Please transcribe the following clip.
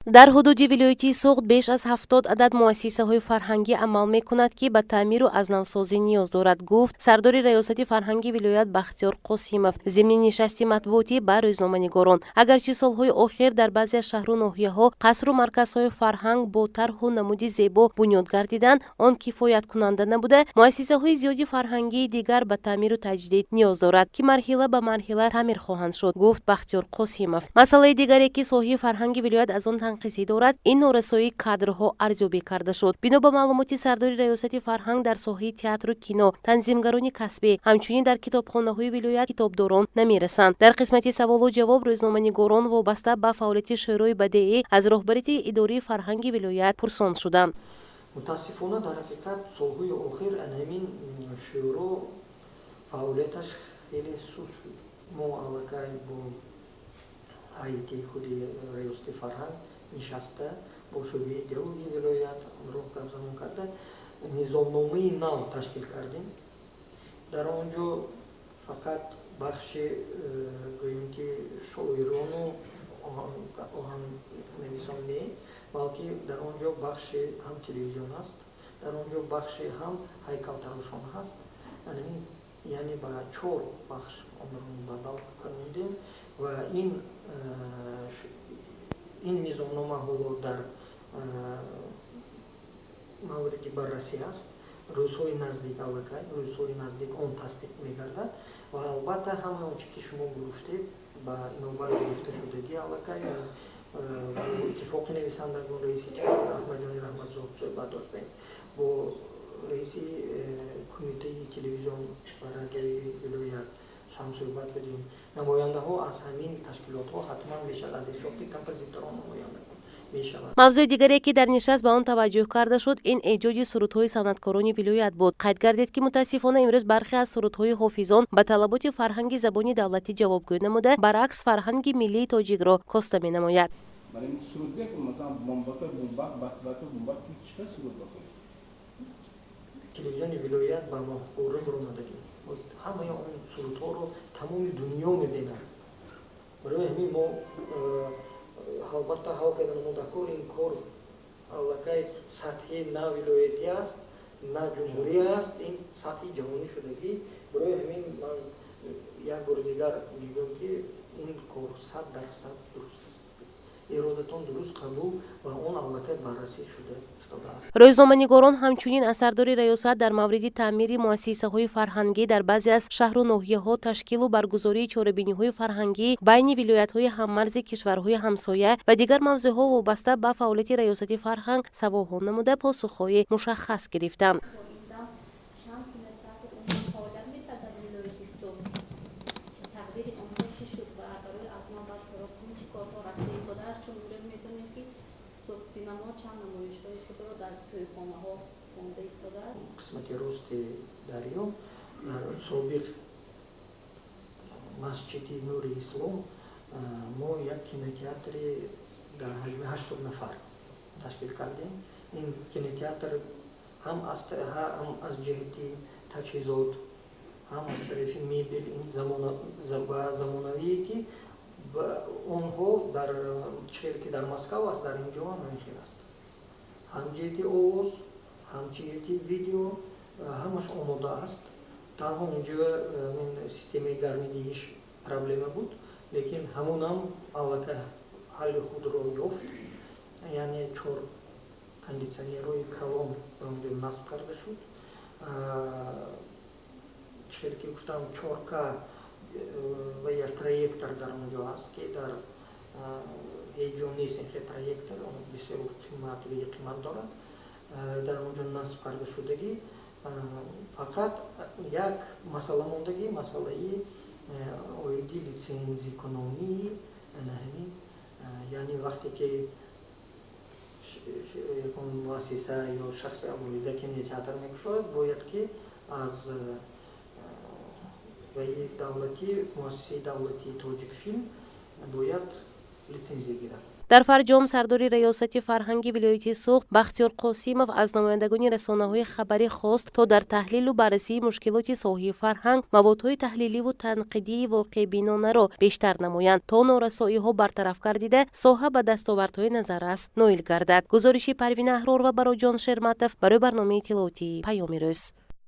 дар ҳудуди вилояти Суғд беш аз 70 адад муассисаҳои фарҳангӣ амал мекунад ки ба таъмиру азнавсозӣ ниёз дорад, гуфт сардори Раёсати фарҳанги вилоят Бахтиёр Қосимов зимни нишасти матбуотии ба рӯзноманигорон. Агарчи солҳои охир дар баъзе аз шаҳру ноҳияҳо қасру марказҳои фарҳанг бо тарҳу намуди зебо бунёд гардиданд, он кифояткунанда набуда, муассисаҳои зиёди фарҳангии дигар ба таъмиру таҷдид ниёз дорад, ки марҳила ба марҳила таъмир хоҳанд шуд, гуфт Бахтиёр Қосимов. Масъалаи дигаре ки соҳаи фарҳанги вилоят аз он танқисӣ дорад, ин норасоии кадрҳо арзёбӣ карда шуд. Бино ба маълумоти сардори Раёсати фарҳанг дар соҳаи театру кино, танзимгарони касбӣ, ҳамчунин дар китобхонаҳои вилоят китобдорон намерасанд. Дар қисмати саволу ҷавоб рӯзноманигорон вобаста ба фаъолияти шӯрои бадеӣ аз роҳбарияти идораи фарҳанги вилоят пурсон шуданд. мутаассифона дар ҳақиқат солҳои охир ҳамин шӯро фаъолияташ хеле суст шуд. мо аллакай бо ҳайати худи раёсати фарҳанг нишаста бо шӯъбаи идеологияи вилоят ҳамроҳ гапзанон карда низомномаи нав ташкил кардем. дар он ҷо фақат бахши гӯем ки шоирону оҳаннависон не, балки дар он ҷо бахши ҳам телевизион аст, дар он ҷо бахши ҳам ҳайкалтарошон ҳаст. яъне ба 4 бахш онро мубаддал кардем ва ин низомнома ҳоло дар мавриди баррасӣ аст. рӯзҳои наздик аллакай рӯзҳои наздик он тасдиқ мегардад ва албатта ҳама онче ки шумо гуфтед ба инобат гирифта шудагӣ аллакай иттифоқи нависандагон раиси раҳматҷони раҳматзод суҳбат доштем, бо раиси кумитаи телевизион ва радиои вилоят ҳам суҳбат кардем. намояндаҳо аз ҳамин ташкилотҳо ҳатман мешавад, аз ҳисоби композиторон намояндагон мешавад. мавзӯи дигаре ки дар нишаст ба он таваҷҷӯҳ карда шуд, ин эҷоди сурудҳои санъаткорони вилоят буд. қайд гардид ки мутаассифона имрӯз бархе аз сурудҳои ҳофизон ба талаботи фарҳанги забони давлатӣ ҷавобгӯ намуда, баръакс фарҳанги миллии тоҷикро коста менамояд. телевизиони вилоят ба моҳкора баромадагӣ ҳамаи он сурудҳоро тамоми дунё мебинад. барои ҳамин мо албатта ҳал карда намудакор ин кор аллакай сатҳи на вилоятӣ аст, на ҷумҳурӣ аст, ин сатҳи ҷаҳонӣ шудагӣ. барои ҳамин ман як бори дигар мегӯям ки ин кор 100% дуруст аст. иродатон дуруст қабул ва он аллакай баррасӣ шуда истодааст. рӯзноманигорон ҳамчунин аз сардори раёсат дар мавриди таъмири муассисаҳои фарҳангӣ дар баъзе аз шаҳру ноҳияҳо ташкилу баргузории чорабиниҳои фарҳангӣ байни вилоятҳои ҳаммарзи кишварҳои ҳамсоя ва дигар мавзӯъҳо вобаста ба фаъолияти раёсати фарҳанг саволҳо намуда посухҳои мушаххас гирифтанд. қисмати рости дарё дар собиқ масҷиди нури ислом мо як кинотеатри дар ҳаҷми 80 нафар ташкил кардем. ин кинотеатр ҳам аз ҷиҳати таҷҳизот, ҳам аз тарафи мебел замонавие ки онҳо дар чихел ки дар Москав аст, дар ин ҷо ҳам ҳамин хел аст. ҳам ҷиҳати овоз, ҳам ҷиҳати видео ҳамаш омода аст. танҳо онҷо системаи гармидиҳиш проблема буд, лекин ҳамонам аллакай ҳалли худро ёфт. яъне 4 кондитсионерҳои калон ба онҷо насб карда шуд. чихел ки гуфтам 4К ва як проектор дар онҷо аст ки дар ҳеҷ ҷо нест ин проектор, он бисёр қимат дорад. дар онҷо насб карда шудагӣ. фақат як масъала мондагӣ, масъалаи оиди литсензикунонии ҳамин, яъне вақте ки ягон муассиса ё шахси аввалида кинотеатр мекушояд, бояд ки аз давлати муассисаи давлати тоҷикфилм бояд литсензия гирад. дар фарҷом сардори раёсати фарҳанги вилояти суғд бахтиёр қосимов аз намояндагони расонаҳои хабарӣ хост то дар таҳлилу баррасии мушкилоти соҳаи фарҳанг маводҳои таҳлиливу танқидии воқеъбинонаро бештар намоянд то норасоиҳо бартараф гардида соҳа ба дастовардҳои назаррас ноил гардад. гузориши Парвина Аҳророва барои Ҷон Шерматов барои барномаи иттилоотии Паёми рӯз.